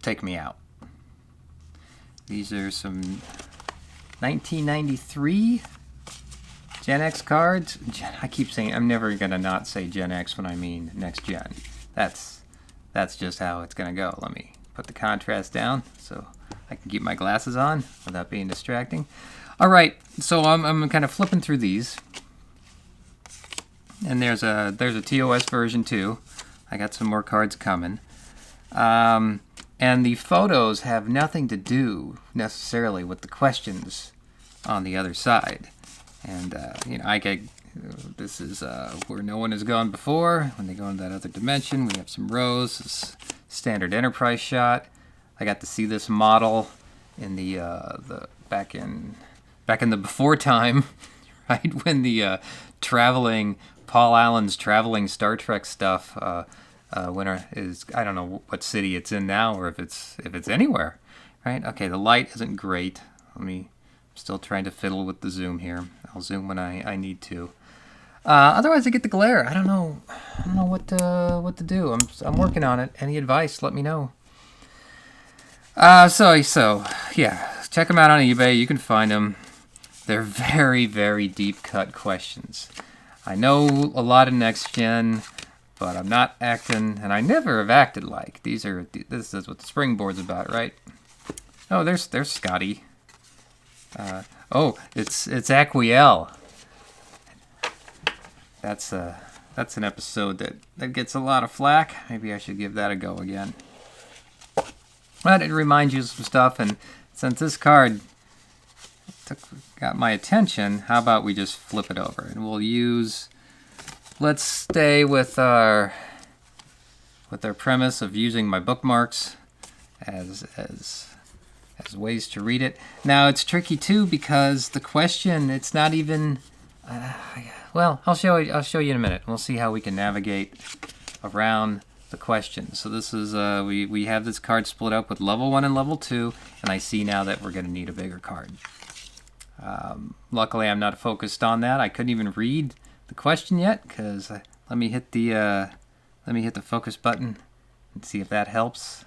take me out. These are some 1993 Gen X cards. I keep saying, I'm never going to not say Gen X when I mean Next Gen. That's just how it's going to go. Let me put the contrast down so I can keep my glasses on without being distracting. All right, so I'm kind of flipping through these. And there's a TOS version too. I got some more cards coming. And the photos have nothing to do necessarily with the questions on the other side. And, I get, this is where no one has gone before. When they go into that other dimension, we have some rows, this standard Enterprise shot. I got to see this model in the back in the before time, right? When the Paul Allen's traveling Star Trek stuff, winner is, I don't know what city it's in now, or if it's anywhere, right? Okay, the light isn't great. I'm still trying to fiddle with the zoom here. I'll zoom when I need to. Otherwise, I get the glare. I don't know what to do. I'm working on it. Any advice? Let me know. So yeah, check them out on eBay. You can find them. They're very, very deep cut questions. I know a lot of Next Gen, but I'm not acting, and I never have acted like. This is what the Springboard's about, right? Oh, there's Scotty. It's Aquiel. That's an episode that gets a lot of flack. Maybe I should give that a go again. But it reminds you of some stuff, and since this card got my attention, how about we just flip it over, and let's stay with our premise of using my bookmarks as ways to read it. Now it's tricky too because the question, it's not even well, I'll show you in a minute. We'll see how we can navigate around the question. So this is we have this card split up with level 1 and level 2, and I see now that we're going to need a bigger card. Luckily I'm not focused on that. I couldn't even read the question yet because let me hit the focus button and see if that helps.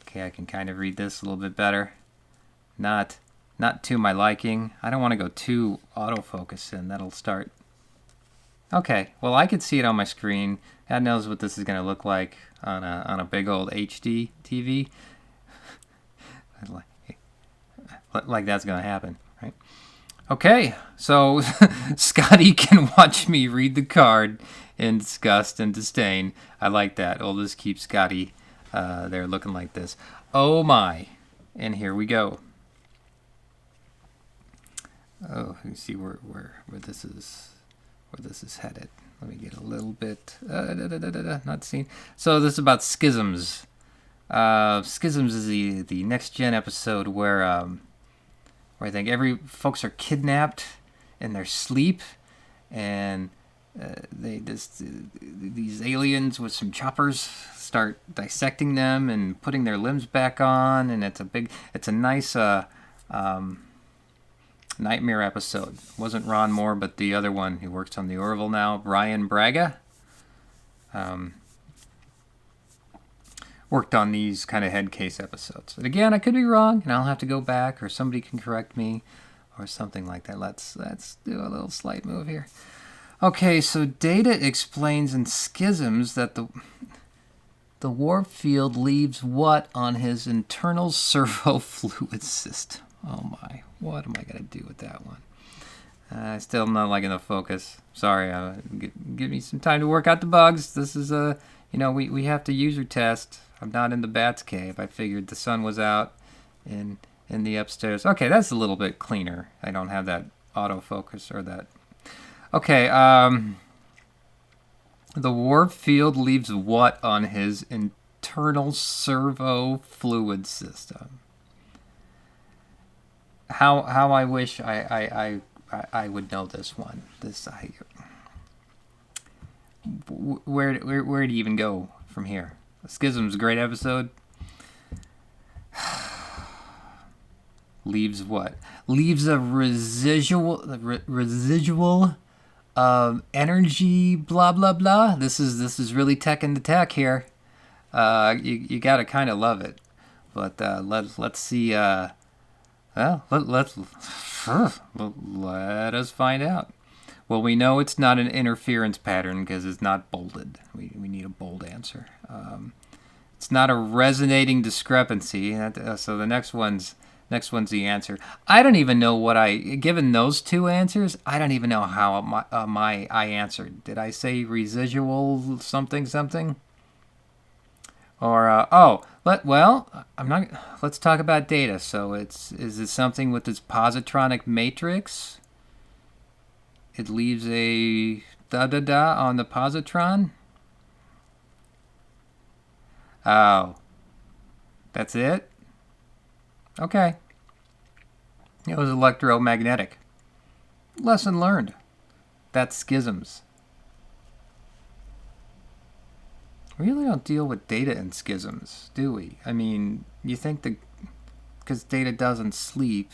Okay, I can kind of read this a little bit better. Not to my liking. I don't want to go too autofocus in. That'll start. Okay, well I could see it on my screen. God knows what this is going to look like on a big old HD TV. Like that's going to happen, right? Okay, so Scotty can watch me read the card in disgust and disdain. I like that. We'll just keep Scotty there looking like this. Oh my. And here we go. Oh, you see where this is headed. Let me get a little bit not seen. So this is about Schisms. Schisms is the Next Gen episode where I think folks are kidnapped in their sleep, and these aliens with some choppers start dissecting them and putting their limbs back on, and it's a nice nightmare episode. It wasn't Ron Moore, but the other one who works on the Orville now, Braga. Worked on these kind of head case episodes. And again, I could be wrong, and I'll have to go back, or somebody can correct me, or something like that. Let's do a little slight move here. Okay, so Data explains in Schisms that the warp field leaves what on his internal servo fluid system? Oh my, what am I going to do with that one? Still not liking the focus. Sorry, give me some time to work out the bugs. This is we have to user test. I'm not in the Bat's cave. I figured the sun was out in the upstairs. Okay, that's a little bit cleaner. I don't have that autofocus or that. Okay, the warp field leaves what on his internal servo fluid system? How I wish I would know this one. Where do you even go from here? Schisms, great episode. Leaves what? Leaves a residual energy. Blah blah blah. This is really tech into tech here. You gotta kind of love it. But let's see. Well, let us find out. Well, we know it's not an interference pattern because it's not bolded. We need a bold answer. It's not a resonating discrepancy. So the next one's the answer. I don't even know what given those two answers, I don't even know how I answered. Did I say residual something something? Or let's talk about data. So is it something with this positronic matrix? It leaves a da-da-da on the positron. Oh. That's it? Okay. It was electromagnetic. Lesson learned. That's schisms. We really don't deal with data in schisms, do we? I mean, you think because data doesn't sleep.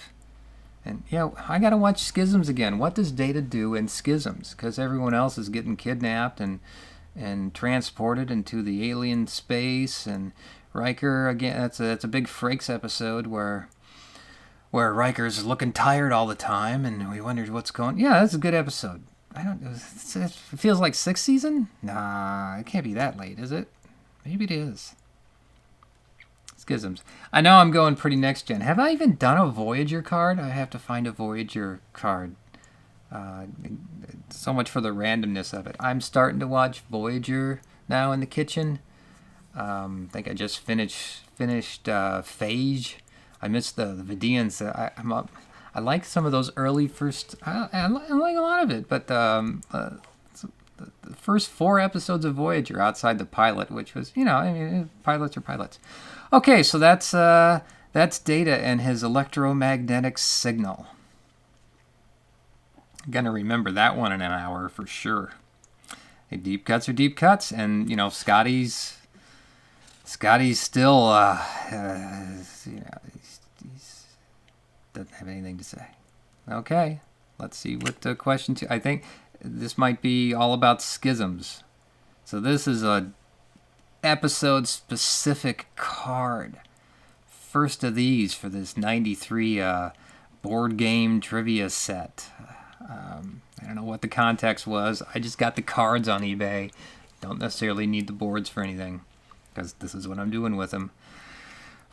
And, I got to watch Schisms again. What does Data do in Schisms? Because everyone else is getting kidnapped and transported into the alien space. And Riker, again, that's a big Frakes episode where Riker's looking tired all the time, and we wondered what's going on. Yeah, that's a good episode. It feels like 6th season? Nah, it can't be that late, is it? Maybe it is. Schisms. I know I'm going pretty next gen. Have I even done a Voyager card? I have to find a Voyager card. So much for the randomness of it. I'm starting to watch Voyager now in the kitchen. I think I just finished Phage. I missed the Vidians. I like some of those early first. I like a lot of it, but the first 4 episodes of Voyager outside the pilot, which was, pilots are pilots. Okay, so that's Data and his electromagnetic signal. I'm gonna remember that one in an hour for sure. Hey, deep cuts are deep cuts, and Scotty's still he doesn't have anything to say. Okay, let's see what the question 2. I think this might be all about schisms. So this is a episode specific card. First of these for this 93 board game trivia set. I don't know what the context was. I just got the cards on eBay. Don't necessarily need the boards for anything because this is what I'm doing with them.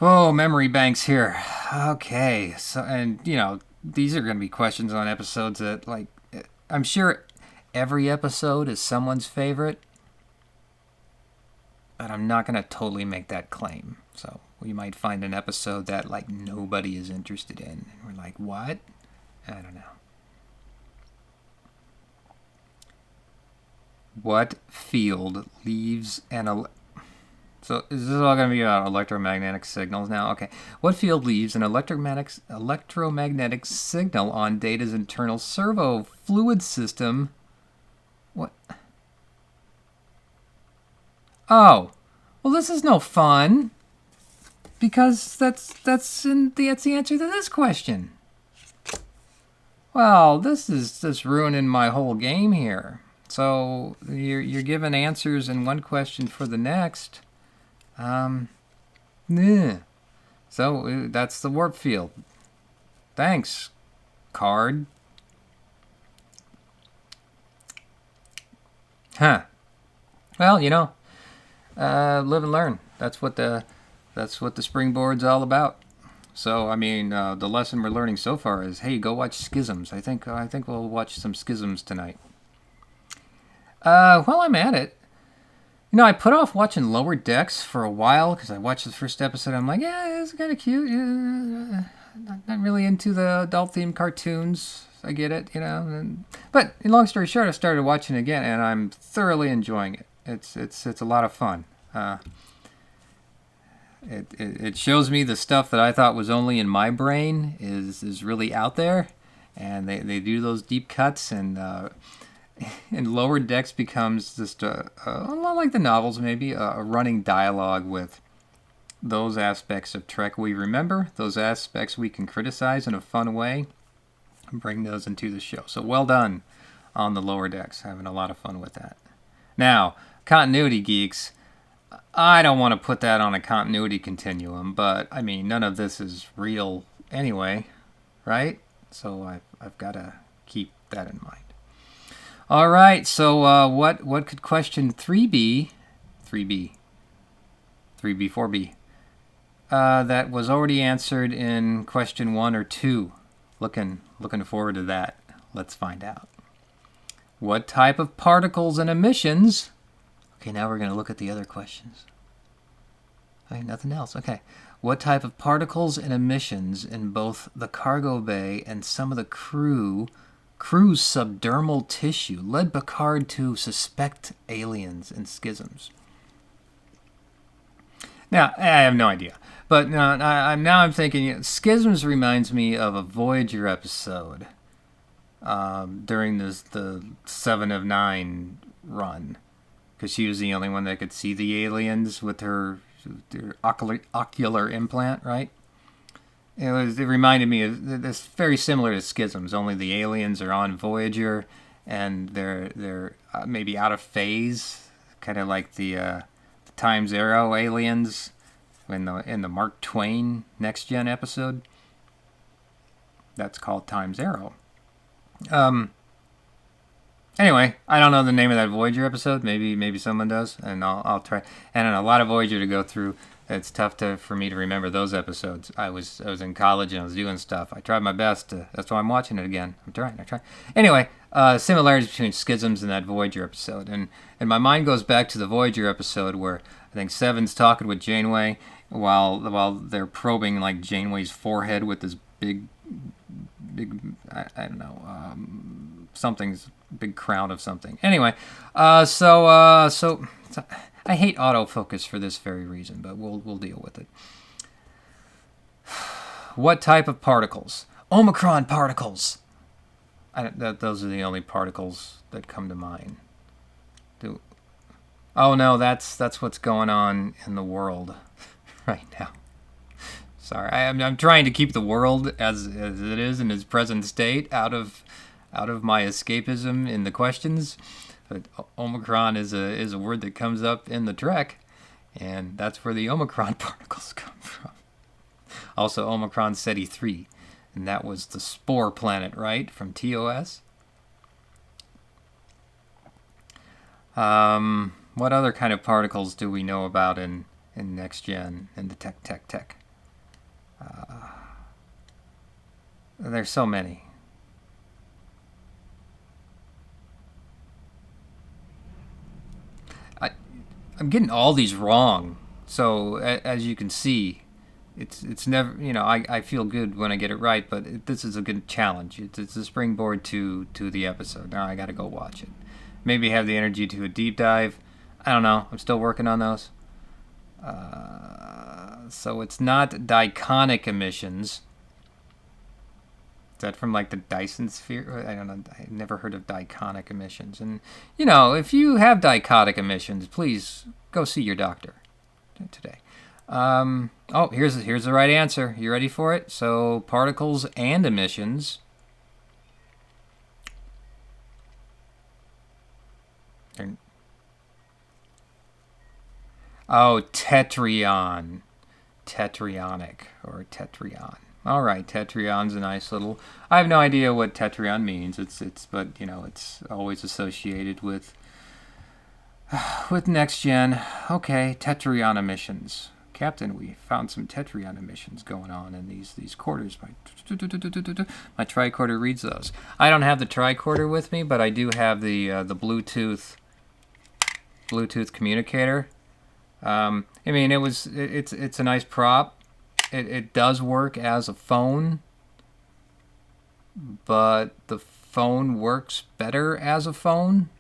Oh, memory banks here. Okay, so these are going to be questions on episodes that I'm sure every episode is someone's favorite. But I'm not going to totally make that claim. So we might find an episode that nobody is interested in. And we're like, what? I don't know. What field leaves So is this all going to be about electromagnetic signals now? Okay. What field leaves an electromagnetic signal on Data's internal servo fluid system? What? Oh, well, this is no fun because that's the answer to this question. Well, this is just ruining my whole game here. So you're given answers in one question for the next. So that's the warp field. Thanks, card. Huh. Well, live and learn. That's what the Springboard's all about. So, the lesson we're learning so far is, hey, go watch Schisms. I think we'll watch some Schisms tonight. While I'm at it, I put off watching Lower Decks for a while because I watched the first episode. I'm like, yeah, it's kind of cute. Not really into the adult-themed cartoons. I get it, But long story short, I started watching it again, and I'm thoroughly enjoying it. It's a lot of fun. It shows me the stuff that I thought was only in my brain is really out there, and they do those deep cuts, and Lower Decks becomes just a lot like the novels, maybe a running dialogue with those aspects of Trek we remember, those aspects we can criticize in a fun way, and bring those into the show. So well done on the Lower Decks, having a lot of fun with that. Now, continuity geeks, I don't want to put that on a continuity continuum, but I mean, none of this is real anyway, right? So I've got to keep that in mind. All right, so what could question 3 be? 3B, 4B. That was already answered in question 1 or 2. Looking forward to that. Let's find out. What type of particles and emissions? Okay, now we're going to look at the other questions. Okay, nothing else. Okay. What type of particles and emissions in both the cargo bay and some of the crew's subdermal tissue led Picard to suspect aliens and schisms? Now, I have no idea. But now I'm thinking, Schisms reminds me of a Voyager episode during the 7 of 9 run. Because she was the only one that could see the aliens with her ocular implant, right? It reminded me of this, very similar to Schisms, only the aliens are on Voyager and they're maybe out of phase, kind of like the Times Arrow aliens in the Mark Twain Next Gen episode. That's called Times Arrow. Anyway, I don't know the name of that Voyager episode. Maybe someone does, and I'll try. And a lot of Voyager to go through. It's tough for me to remember those episodes. I was in college and I was doing stuff. I tried my best. That's why I'm watching it again. I'm trying. Anyway, similarities between Schisms and that Voyager episode, and my mind goes back to the Voyager episode where I think Seven's talking with Janeway while they're probing like Janeway's forehead with this big I don't know, something's big crown of something. Anyway, so I hate autofocus for this very reason, but we'll deal with it. What type of particles? Omicron particles. Those are the only particles that come to mind. Oh no, that's what's going on in the world right now. Sorry, I'm trying to keep the world as it is in its present state out of my escapism in the questions. But Omicron is a word that comes up in the Trek, and that's where the Omicron particles come from. Also, Omicron Ceti 3, and that was the Spore planet, right, from TOS. What other kind of particles do we know about in Next Gen and the Tech? There's so many. I'm getting all these wrong. So as you can see, it's never, I feel good when I get it right, but this is a good challenge. It's a springboard to the episode. Now I got to go watch it. Maybe have the energy to a deep dive. I don't know. I'm still working on those. So it's not diconic emissions. Is that from like the Dyson sphere? I don't know. I've never heard of diconic emissions. And, if you have diconic emissions, please go see your doctor today. Here's the right answer. You ready for it? So particles and emissions. Tetryon. Tetryonik or Tetryon. All right, Tetryon's a nice little. I have no idea what Tetryon means. But it's always associated with Next Gen. Okay, Tetryon emissions. Captain, we found some Tetryon emissions going on in these quarters. My tricorder reads those. I don't have the tricorder with me, but I do have the Bluetooth communicator. It's a nice prop. It does work as a phone, but the phone works better as a phone.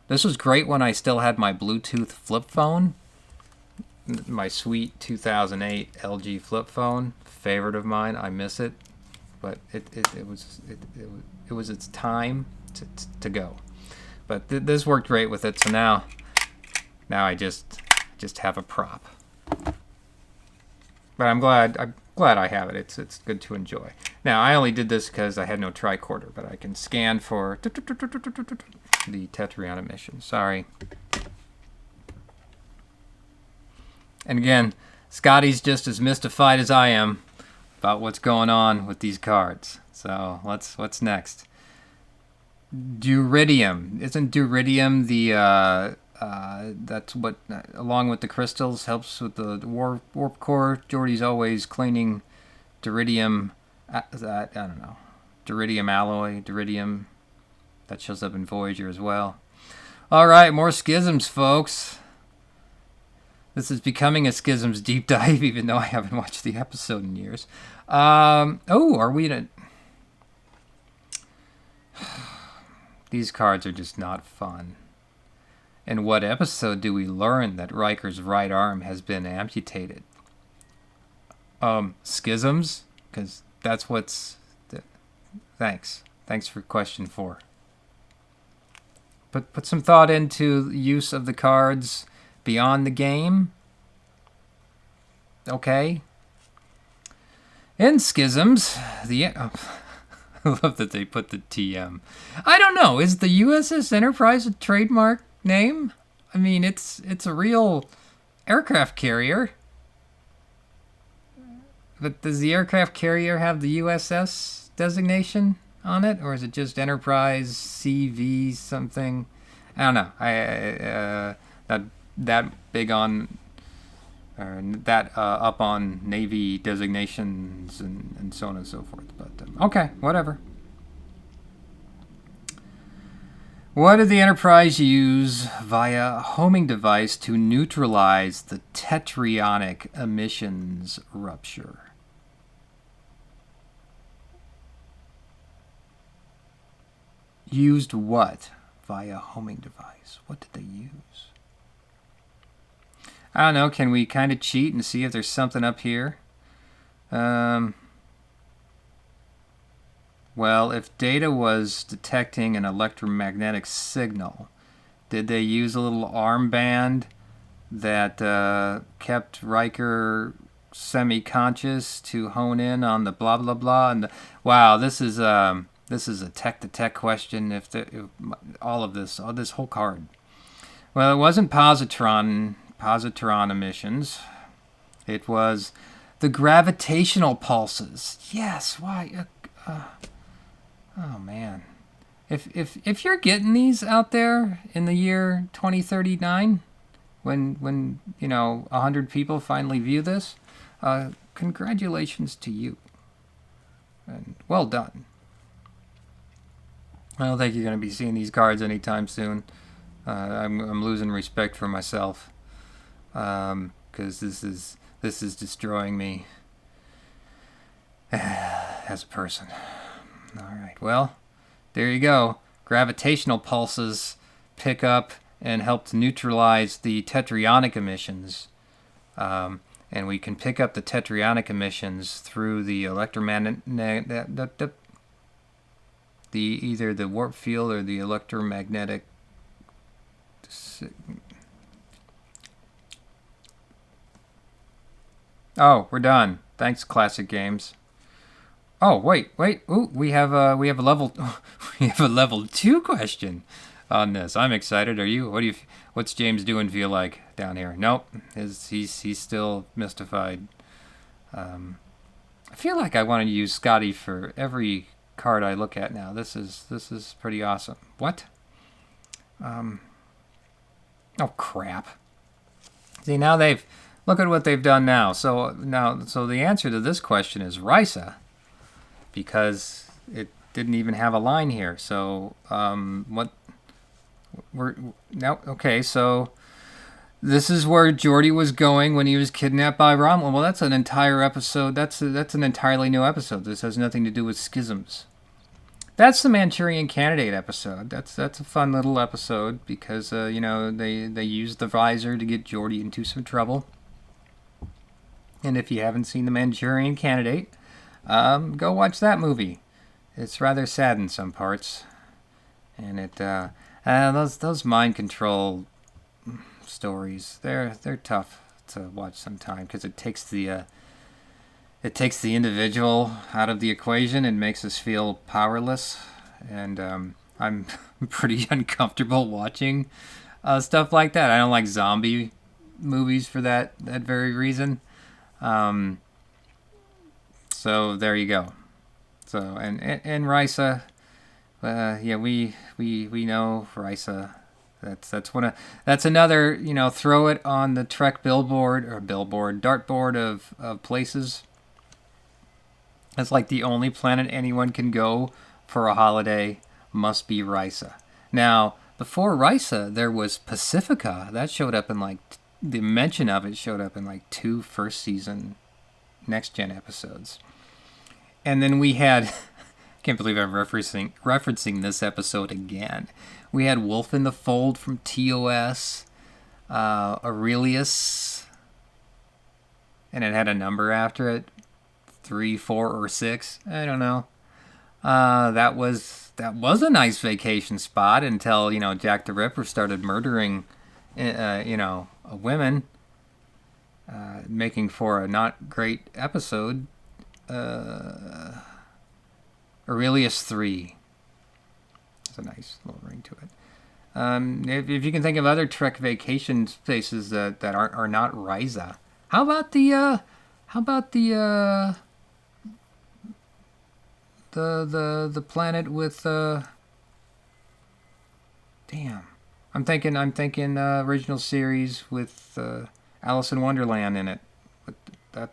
This was great when I still had my Bluetooth flip phone, my sweet 2008 LG flip phone, favorite of mine. I miss it, but it was its time to go. But this worked great with it. So now I just have a prop. But I'm glad I have it. It's good to enjoy. Now, I only did this because I had no tricorder, but I can scan for the Tetryon emissions. Sorry. And again, Scotty's just as mystified as I am about what's going on with these cards. So what's next? Duridium. Isn't duridium the that's what, along with the crystals, helps with the warp core? Jordy's always cleaning duridium. I don't know. Duridium alloy, duridium. That shows up in Voyager as well. All right, more schisms, folks. This is becoming a Schisms deep dive, even though I haven't watched the episode in years. Are we in a... These cards are just not fun. In what episode do we learn that Riker's right arm has been amputated? Schisms? Because that's what's... Thanks. Thanks for question 4. Put some thought into the use of the cards beyond the game. Okay. In Schisms, I love that they put the TM. I don't know. Is the USS Enterprise a trademark name? I mean, it's a real aircraft carrier. But does the aircraft carrier have the USS designation on it, or is it just Enterprise CV something? I don't know. That big on, or that up on Navy designations and so on and so forth. But okay, whatever. What did the Enterprise use via a homing device to neutralize the Tetryon emissions rupture? Used what via homing device? What did they use? I don't know. Can we kind of cheat and see if there's something up here? Well, if Data was detecting an electromagnetic signal, did they use a little armband that kept Riker semi-conscious to hone in on the blah blah blah? And wow, this is a tech-to-tech question. If all this whole card. Well, it wasn't positron emissions. It was the gravitational pulses. Yes. Why? Oh man. If you're getting these out there in the year 2039, when 100 people finally view this, congratulations to you. And well done. I don't think you're going to be seeing these cards anytime soon. I'm losing respect for myself, because this is destroying me as a person. All right. Well, there you go. Gravitational pulses pick up and help to neutralize the tetryon emissions, and we can pick up the tetryon emissions through the electromagnetic. Either the warp field or the electromagnetic. Oh, we're done. Thanks, Classic Games. Oh, wait. Ooh, we have a level we have a level 2 question on this. I'm excited. Are you? What's James doing feel like down here? Nope. He's still mystified. I feel like I want to use Scotty for every card I look at now. This is pretty awesome. What? Oh crap. See, now look at what they've done now. So the answer to this question is Risa, because it didn't even have a line here. So okay, so this is where Geordi was going when he was kidnapped by Romulan. Well, that's an entire episode. That's an entirely new episode. This has nothing to do with Schisms. That's the Manchurian Candidate episode. That's a fun little episode because they used the visor to get Geordi into some trouble. And if you haven't seen the Manchurian Candidate, go watch that movie. It's rather sad in some parts, and those mind control stories, they're tough to watch sometimes because it takes the individual out of the equation and makes us feel powerless, and I'm pretty uncomfortable watching stuff like that. I don't like zombie movies for that very reason. So there you go. So and Risa, yeah, we know Risa. That's another, throw it on the Trek dartboard of places. It's like the only planet anyone can go for a holiday must be Risa. Now, before Risa, there was Pacifica. That showed up in the mention of it showed up in 2 first season Next Gen episodes. And then we had, can't believe I'm referencing this episode again. We had Wolf in the Fold from TOS, Aurelius, and it had a number after it, 3, 4, or 6. I don't know. That was a nice vacation spot until Jack the Ripper started murdering, women, making for a not great episode. Aurelius 3. There's a nice little ring to it. If you can think of other Trek vacation places that are not Risa, how about the planet with damn. I'm thinking original series with Alice in Wonderland in it.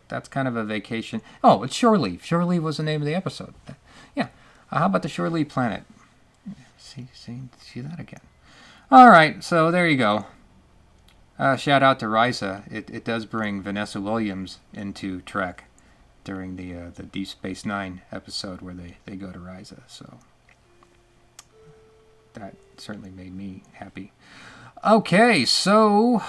That's kind of a vacation. Oh, it's Shore Leave. Shore Leave was the name of the episode. Yeah. How about the Shore Leave planet? See that again. All right, so there you go. Shout out to Risa. It does bring Vanessa Williams into Trek during the Deep Space Nine episode where they go to Risa. So that certainly made me happy. Okay, so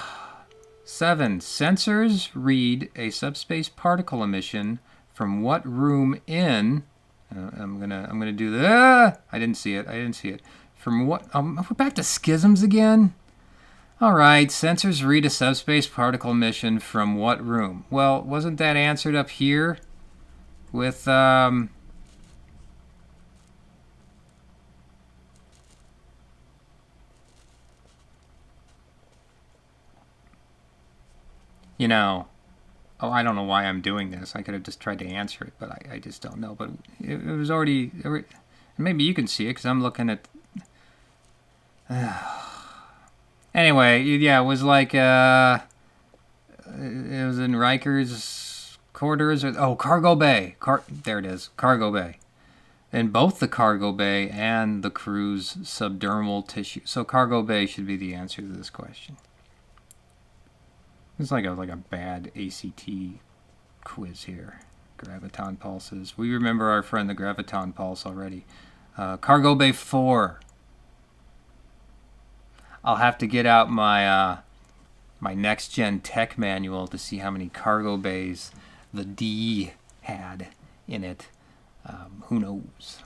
7. Sensors read a subspace particle emission from what room in? I'm gonna do the. I didn't see it. From what? We're back to Schisms again. All right. Sensors read a subspace particle emission from what room? Well, wasn't that answered up here with Oh, I don't know why I'm doing this. I could have just tried to answer it, but I just don't know. But it was already... Maybe you can see it, because I'm looking at... Anyway, yeah, it was like... it was in Riker's quarters. Cargo Bay. There it is. Cargo Bay. In both the cargo bay and the crew's subdermal tissue. So Cargo Bay should be the answer to this question. It's like a bad ACT quiz here. Graviton pulses. We remember our friend the Graviton pulse already. Cargo Bay 4. I'll have to get out my my Next Gen tech manual to see how many cargo bays the D had in it. Who knows?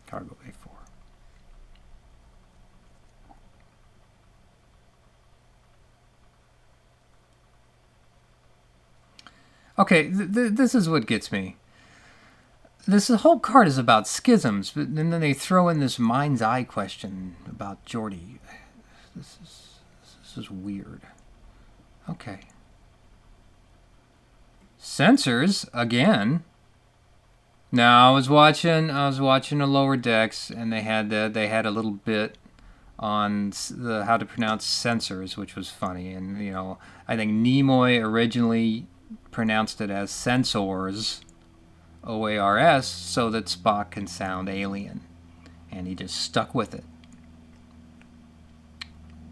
Cargo Bay 4. Okay, this is what gets me. This whole card is about schisms, but then they throw in this mind's eye question about Geordi. This is weird. Okay. Sensors again. Now I was watching a Lower Decks, and they had a little bit on how to pronounce sensors, which was funny. And I think Nimoy originally pronounced it as Sens-oars, OARS, so that Spock can sound alien, and he just stuck with it.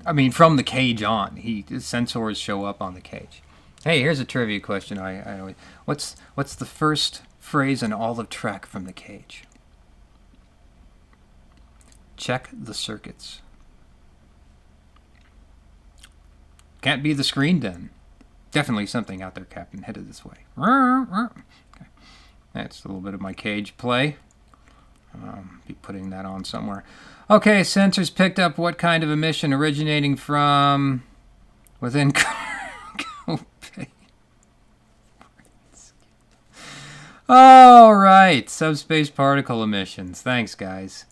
I mean, from the cage on, Sens-oars show up on the cage. Hey, here's a trivia question. I always, what's the first phrase in all of Trek from the cage? Check the circuits. Can't be the screen then. Definitely something out there, Captain. Headed this way. Okay. That's a little bit of my cage play. Be putting that on somewhere. Okay, sensors picked up what kind of emission originating from within cargo bay? All right, subspace particle emissions. Thanks, guys.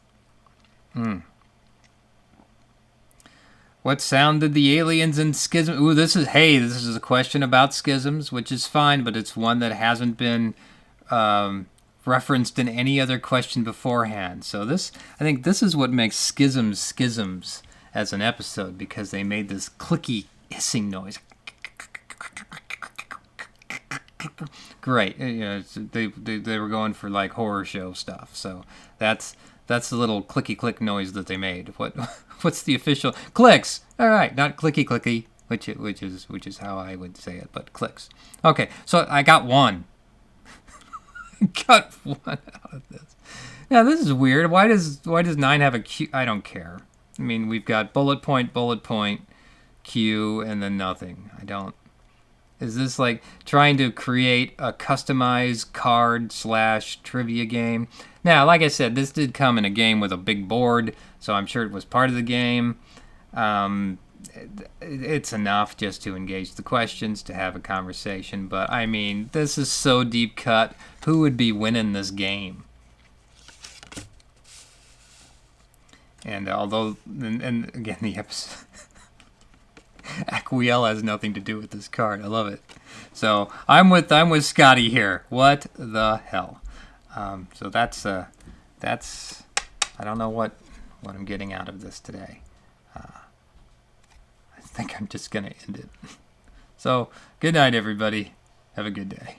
What sound did the aliens in Schisms... Ooh, this is a question about Schisms, which is fine, but it's one that hasn't been referenced in any other question beforehand. So I think this is what makes Schisms as an episode, because they made this clicky hissing noise. Great. You know, they were going for like horror show stuff. So that's the little clicky click noise that they made. What's the official clicks? All right, not clicky clicky, which is how I would say it, but clicks. Okay, so I got one. Got one out of this. Now this is weird. Why does 9 have a Q? I don't care. I mean, we've got bullet point, Q, and then nothing. I don't. Is this like trying to create a customized card / trivia game? Now, like I said, this did come in a game with a big board, so I'm sure it was part of the game. It's enough just to engage the questions, to have a conversation. But, I mean, this is so deep cut. Who would be winning this game? And although, and again, the episode... Aquiel has nothing to do with this card. I love it. So I'm with Scotty here. What the hell? So that's I don't know what I'm getting out of this today. I think I'm just gonna end it. So good night, everybody. Have a good day.